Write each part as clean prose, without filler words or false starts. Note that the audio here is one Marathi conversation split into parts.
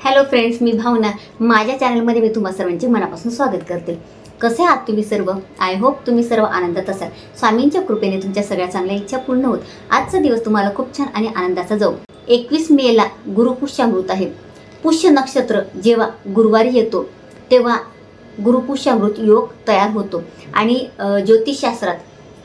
हॅलो फ्रेंड्स, मी भावना. माझ्या चॅनलमध्ये मी तुम्हा सर्वांचे मनापासून स्वागत करते. कसे आहात तुम्ही सर्व? आय होप तुम्ही सर्व आनंदात असाल. स्वामींच्या कृपेने तुमच्या सगळ्या चांगल्या इच्छा पूर्ण होत आजचा दिवस तुम्हाला खूप छान आणि आनंदाचा जाऊ. 21 मेला गुरुपुष्यामृत आहे. पुष्य नक्षत्र जेव्हा गुरुवारी येतो तेव्हा गुरुपुष्यामृत योग तयार होतो आणि ज्योतिषशास्त्रात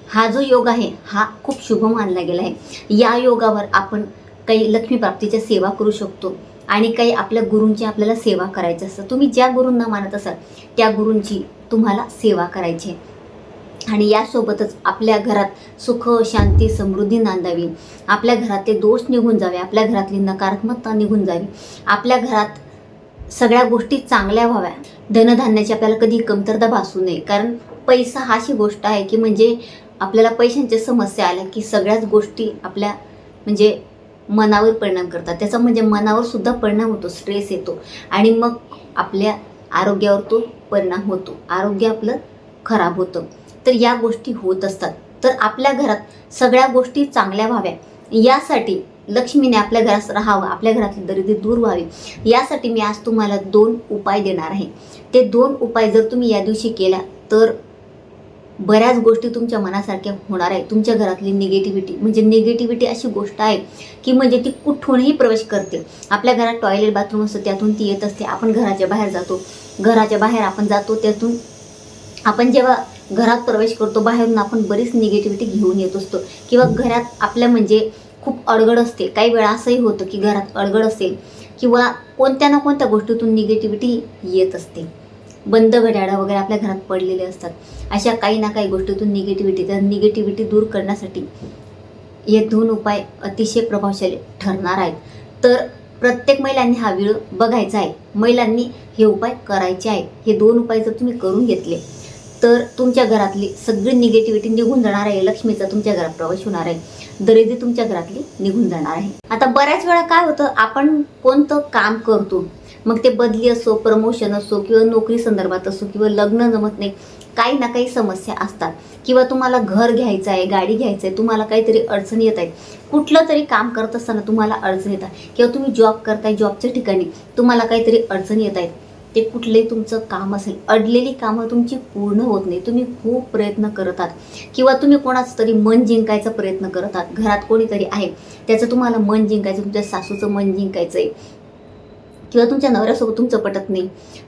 हा जो योग आहे हा खूप शुभ मानला गेला आहे. या योगावर आपण काही लक्ष्मी प्राप्तीच्या सेवा करू शकतो आणि काही आपल्या गुरूंची आपल्याला सेवा करायची असतं. तुम्ही ज्या गुरूंना मानत असाल त्या गुरूंची तुम्हाला सेवा करायची आहे आणि यासोबतच आपल्या घरात सुख शांती समृद्धी नांदावी, आपल्या घरात ते दोष निघून जावे, आपल्या घरातली नकारात्मकता निघून जावी, आपल्या घरात सगळ्या गोष्टी चांगल्या व्हाव्या, धनधान्याची आपल्याला कधी कमतरता भासू नये. कारण पैसा हा अशी गोष्ट आहे की म्हणजे आपल्याला पैशांच्या समस्या आल्या की सगळ्याच गोष्टी आपल्या म्हणजे मनावर परिणाम करतात. त्याचा म्हणजे मनावर सुद्धा परिणाम होतो, स्ट्रेस येतो आणि मग आपल्या आरोग्यावर तो परिणाम होतो, आरोग्य आपलं खराब होतं. तर या गोष्टी होत असतात. तर आपल्या घरात सगळ्या गोष्टी चांगल्या व्हाव्या यासाठी लक्ष्मीने आपल्या घरात राहावं, आपल्या घरातली दरिद्री दूर व्हावी यासाठी मी आज तुम्हाला 2 उपाय देणार आहे. ते 2 उपाय जर तुम्ही या दिवशी केला तर बऱ्याच गोष्टी तुमच्या मनासारख्या होणार आहे. तुमच्या घरातली निगेटिव्हिटी म्हणजे निगेटिव्हिटी अशी गोष्ट आहे की म्हणजे ती कुठूनही प्रवेश करते. आपल्या घरात टॉयलेट बाथरूम असतं त्यातून ती येत असते. आपण घराच्या बाहेर जातो, घराच्या बाहेर आपण जातो, त्यातून आपण जेव्हा घरात प्रवेश करतो बाहेरून आपण बरीच निगेटिव्हिटी घेऊन येत असतो किंवा घरात आपल्या म्हणजे खूप अडगड असते. काही वेळा असंही होतं की घरात अडगड असेल किंवा कोणत्या ना कोणत्या गोष्टीतून निगेटिव्हिटी येत असते. बंद घड्याळं वगैरे आपल्या घरात पडलेले असतात. अशा काही ना काही गोष्टीतून निगेटिव्हिटी दूर करण्यासाठी हे 2 उपाय अतिशय प्रभावशाली ठरणार आहेत. तर प्रत्येक महिलांनी हा व्हिडिओ बघायचा आहे, महिलांनी हे उपाय करायचे आहे. हे 2 उपाय जर तुम्ही करून घेतले तर तुमच्या घरातली सगळी निगेटिव्हिटी निघून जाणार आहे, लक्ष्मीचा तुमच्या घरात प्रवेश होणार आहे, दरिद्री तुमच्या घरातली निघून जाणार आहे. आता बऱ्याच वेळा काय होतं, आपण कोणतं काम करतो, मग ते बदली असो, प्रमोशन असो किंवा नोकरी संदर्भात असो किंवा लग्न जमत नाही, काही ना काही समस्या असतात किंवा तुम्हाला घर घ्यायचं आहे, गाडी घ्यायचं आहे, तुम्हाला काहीतरी अडचणी येत आहेत, कुठलं तरी काम करत असताना तुम्हाला अडचणी येतात किंवा तुम्ही जॉब करताय, जॉबच्या ठिकाणी तुम्हाला काहीतरी अडचणी येत आहेत. ते कुठलंही तुमचं काम असेल, अडलेली कामं तुमची पूर्ण होत नाही, तुम्ही खूप प्रयत्न करत आहात किंवा तुम्ही कोणाचं तरी मन जिंकायचा प्रयत्न करत आहात. घरात कोणीतरी आहे त्याचं तुम्हाला मन जिंकायचं, तुमच्या सासूचं मन जिंकायचं आहे किंवा तुमच्या नवऱ्यासोबत तुमचं पटत नाही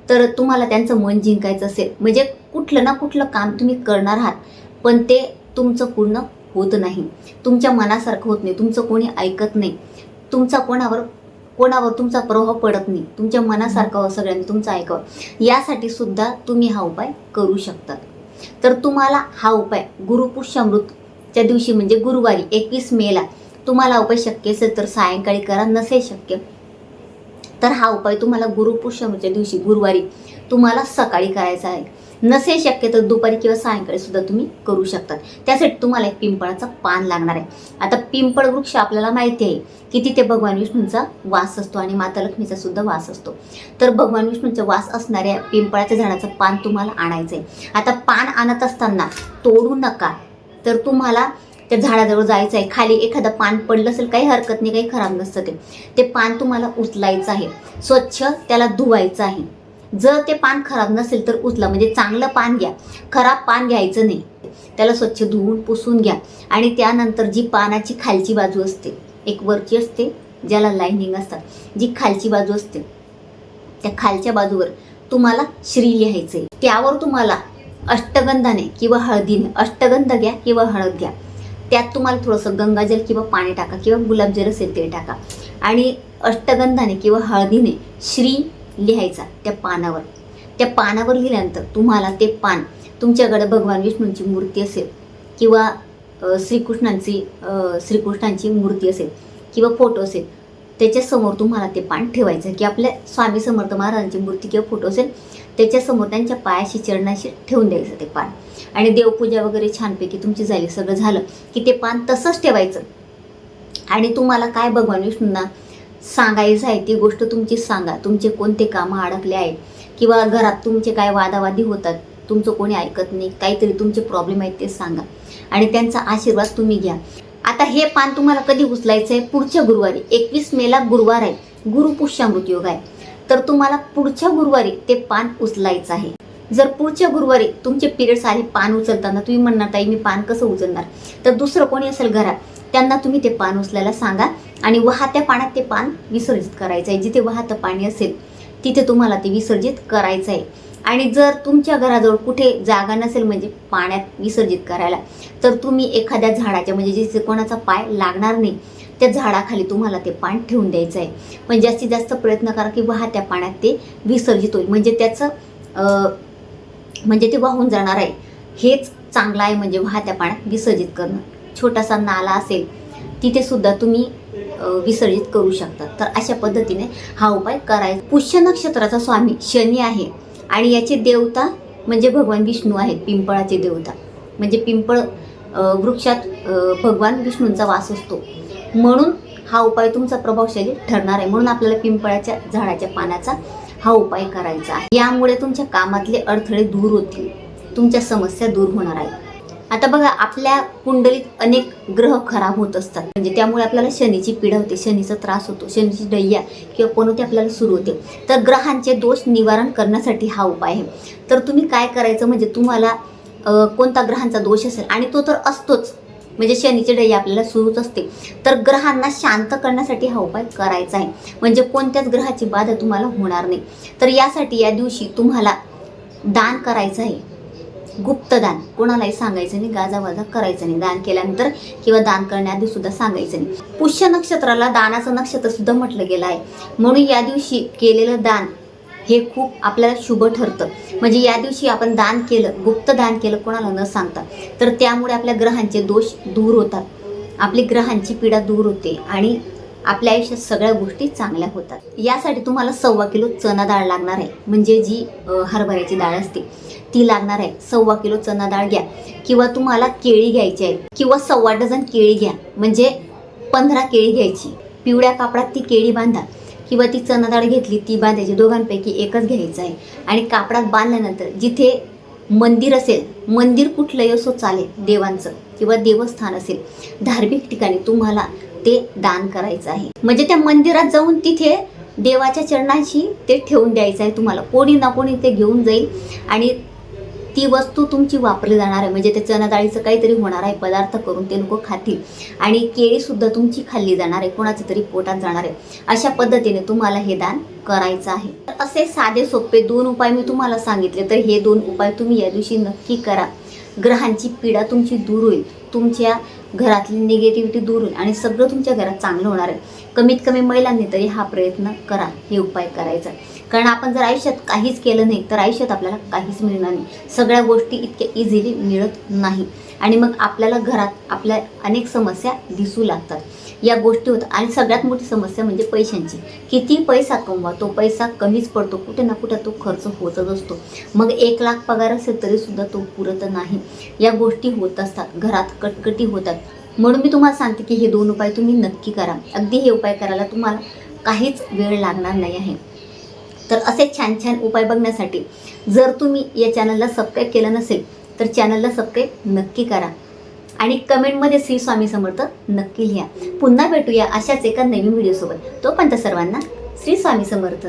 तर तुम्हाला त्यांचं मन जिंकायचं असेल, म्हणजे कुठलं ना कुठलं काम तुम्ही करणार आहात पण ते तुमचं पूर्ण होत नाही, तुमच्या मनासारखं होत नाही, तुमचं कोणी ऐकत नाही, तुमचा कोणावर तुमचा प्रभाव पडत नाही, तुमच्या मनासारखं सगळ्यांनी तुमचं ऐकावं यासाठी सुद्धा तुम्ही हा उपाय करू शकतात. तर तुम्हाला हा उपाय गुरुपुष्यामृतच्या दिवशी म्हणजे गुरुवारी 21 मेला तुम्हाला उपाय शक्य असेल तर सायंकाळी करा, नसेल शक्य तर हा उपाय तुम्हाला गुरुपुष्यामृतच्या दिवशी गुरुवारी तुम्हाला सकाळी करायचा आहे. नसेल शक्य तर दुपारी किंवा सायंकाळी सुद्धा तुम्ही करू शकतात. त्यासाठी तुम्हाला एक पिंपळाचं पान लागणार आहे. आता पिंपळ वृक्ष आपल्याला माहिती आहे की तिथे भगवान विष्णूंचा वास असतो आणि माता लक्ष्मीचा सुद्धा वास असतो. तर भगवान विष्णूंचा वास असणाऱ्या पिंपळाच्या झाडाचं पान तुम्हाला आणायचं आहे. आता पान आणत असताना तोडू नका, तर तुम्हाला त्या झाडाजवळ जायचं आहे. खाली एखादं पान पडलं असेल काही हरकत नाही, काही खराब नसतं ते पान तुम्हाला उचलायचं आहे, स्वच्छ त्याला धुवायचं आहे. जर ते पान खराब नसेल तर उचला, म्हणजे चांगलं पान घ्या, खराब पान घ्यायचं नाही. त्याला स्वच्छ धुवून पुसून घ्या आणि त्यानंतर जी पानाची खालची बाजू असते, एक वरची असते ज्याला लाईनिंग असतात, जी खालची बाजू असते त्या खालच्या बाजूवर तुम्हाला श्री लिहायचं आहे. त्यावर तुम्हाला अष्टगंधाने किंवा हळदीने, अष्टगंध घ्या किंवा हळद घ्या, त्यात तुम्हाला थोडंसं गंगाजल किंवा पाणी टाका किंवा गुलाबजल असेल ते टाका आणि अष्टगंधाने किंवा हळदीने श्री लिहायचा त्या पानावर. त्या पानावर लिहिल्यानंतर तुम्हाला ते पान तुमच्याकडे भगवान विष्णूंची मूर्ती असेल किंवा श्रीकृष्णांची मूर्ती असेल किंवा फोटो असेल त्याच्यासमोर तुम्हाला ते पान ठेवायचं की आपल्या स्वामी समर्थ महाराजांची मूर्ती किंवा फोटो असेल त्याच्यासमोर त्यांच्या पायाशी चरणाशी ठेवून द्यायचं ते पान आणि देवपूजा वगैरे छानपैकी तुमची झाली, सगळं झालं की ते पान तसंच ठेवायचं आणि तुम्हाला काय भगवान विष्णूंना सांगायचं आहे ती गोष्ट तुमची सांगा. तुमचे कोणते कामं अडकले आहेत किंवा घरात तुमचे काय वादावादी होतात, तुमचं कोणी ऐकत नाही, काहीतरी तुमचे प्रॉब्लेम आहेत ते सांगा आणि त्यांचा आशीर्वाद तुम्ही घ्या. आता हे पान तुम्हाला कधी उचलायचं आहे? पुढच्या गुरुवारी 21 मेला गुरुवार आहे, गुरुपुष्यामृत योग आहे. तर तुम्हाला पुढच्या गुरुवारी ते पान उचलायचं आहे. जर पुढच्या गुरुवारी तुमचे पिरियड्स आले पान उचलताना, तुम्ही म्हणणार ताई मी पान कसं उचलणार, तर दुसरं कोणी असेल घरात त्यांना तुम्ही ते पान उचलायला सांगा आणि वाहत्या पाण्यात ते पान विसर्जित करायचं आहे. जिथे वाहतं पाणी असेल तिथे तुम्हाला ते विसर्जित करायचं आहे. आणि जर तुमच्या घराजवळ कुठे जागा नसेल म्हणजे पाण्यात विसर्जित करायला, तर तुम्ही एखाद्या झाडाच्या म्हणजे जिथे कोणाचा पाय लागणार नाही त्या झाडाखाली तुम्हाला ते पान ठेवून द्यायचं आहे. पण जास्तीत जास्त प्रयत्न करा की वाहत्या पाण्यात ते विसर्जित होईल, म्हणजे त्याचं म्हणजे ते वाहून जाणार आहे. हेच चांगलं आहे, म्हणजे वाहत्या पाण्यात विसर्जित करणं. छोटासा नाला असेल तिथे सुद्धा तुम्ही विसर्जित करू शकता. तर अशा पद्धतीने हा उपाय करायचा. पुष्य नक्षत्राचा स्वामी शनी आहे आणि याचे देवता म्हणजे भगवान विष्णू आहेत, पिंपळाचे देवता. म्हणजे पिंपळ वृक्षात भगवान विष्णूंचा वास असतो, म्हणून हा उपाय तुमचा प्रभावशाली ठरणार आहे. म्हणून आपल्याला पिंपळाच्या झाडाच्या पानाचा हा उपाय करायचा आहे. यामुळे तुमच्या कामातले अडथळे दूर होतील, तुमच्या समस्या दूर होणार आहेत. आता बघा, आपल्या कुंडलीत अनेक ग्रह खराब होत असतात, म्हणजे त्यामुळे आपल्याला शनीची पीडा होते, शनीचा त्रास होतो, शनीची डय्या किंवा पनोती आपल्याला सुरू होते. तर ग्रहांचे दोष निवारण करण्यासाठी हा उपाय आहे. तर तुम्ही काय करायचं, म्हणजे तुम्हाला कोणता ग्रहांचा दोष असेल आणि तो तर असतोच, म्हणजे शनीची डय्या आपल्याला सुरूच असते, तर ग्रहांना शांत करण्यासाठी हा उपाय करायचा आहे. म्हणजे कोणत्याच ग्रहाची बाधा तुम्हाला होणार नाही. तर यासाठी या दिवशी तुम्हाला दान करायचं आहे, गुप्तदान. कोणालाही सांगायचं नाही, गाजावाजा करायचं नाही दान केल्यानंतर, किंवा दान करण्याआधी सुद्धा सांगायचं नाही. पुष्य नक्षत्राला दानाचं नक्षत्र सुद्धा म्हटलं गेलं आहे, म्हणून या दिवशी केलेलं दान हे खूप आपल्याला शुभ ठरतं. म्हणजे या दिवशी आपण दान केलं, गुप्त दान केलं कोणाला न सांगता, तर त्यामुळे आपल्या ग्रहांचे दोष दूर होतात, आपली ग्रहांची पीडा दूर होते आणि आपल्या आयुष्यात सगळ्या गोष्टी चांगल्या होतात. यासाठी तुम्हाला 1.25 किलो चणा डाळ लागणार आहे, म्हणजे जी हरभऱ्याची डाळ असते ती लागणार आहे. 1.25 किलो चणा डाळ घ्या, किंवा तुम्हाला केळी घ्यायची आहे, किंवा 1.25 डझन केळी घ्या, म्हणजे 15 केळी घ्यायची. पिवळ्या कापडात ती केळी बांधा, किंवा ती चणा डाळ घेतली ती बांधायची, दोघांपैकी एकच घ्यायचं आहे. आणि कापडात बांधल्यानंतर जिथे मंदिर असेल, मंदिर कुठलंही असो चालेल, देवांचं किंवा देवस्थान असेल, धार्मिक ठिकाणी तुम्हाला ते दान करायचं आहे. म्हणजे त्या मंदिरात जाऊन तिथे देवाच्या चरणाशी ते ठेवून द्यायचं आहे तुम्हाला. कोणी ना कोणी ते घेऊन जाईल आणि ती वस्तू तुमची वापरली जाणार आहे. म्हणजे ते चणा डाळीचं काहीतरी होणार आहे, पदार्थ करून ते लोक खातील, आणि केळीसुद्धा तुमची खाल्ली जाणार आहे, कोणाच्या तरी पोटात जाणार आहे. अशा पद्धतीने तुम्हाला हे दान करायचं आहे. असे साधे सोपे 2 उपाय मी तुम्हाला सांगितले, तर हे 2 उपाय तुम्ही या दिवशी नक्की करा. ग्रहांची पीडा तुमची दूर होईल, तुमच्या घरातली निगेटिव्हिटी दूर होईल आणि सगळं तुमच्या घरात चांगलं होणार आहे. कमीत कमी महिलांनी तरी हा प्रयत्न करा, हे उपाय करायचा. कारण आपण जर आयुष्यात काहीच केलं नाही तर आयुष्यात आपल्याला काहीच मिळणार नाही. सगळ्या गोष्टी इतक्या इझिली मिळत नाही आणि मग आपल्याला घरात आपल्या अनेक समस्या दिसू लागतात. या गोष्टी होतात आणि सगळ्यात मोठी समस्या म्हणजे पैशांची. किती पैसा कमवा, तो पैसा कमीच पडतो, कुठे ना कुठे तो खर्च होतच असतो. मग 1 लाख पगार असेल तरीसुद्धा तो पुरत नाही. या गोष्टी होत असतात, घरात कटकटी होतात. म्हणून मी तुम्हाला सांगते की हे 2 उपाय तुम्ही नक्की करा. अगदी हे उपाय करायला तुम्हाला काहीच वेळ लागणार नाही आहे. तर असे छान छान उपाय बघण्यासाठी जर तुम्ही या चॅनलला सबस्क्राईब केलं नसेल तर चॅनलला सबस्क्राईब नक्की करा आणि कमेंटमध्ये श्री स्वामी समर्थ नक्की लिहा. पुन्हा भेटूया अशाच एका नवीन व्हिडिओसोबत. तोपर्यंत सर्वांना श्री स्वामी समर्थ.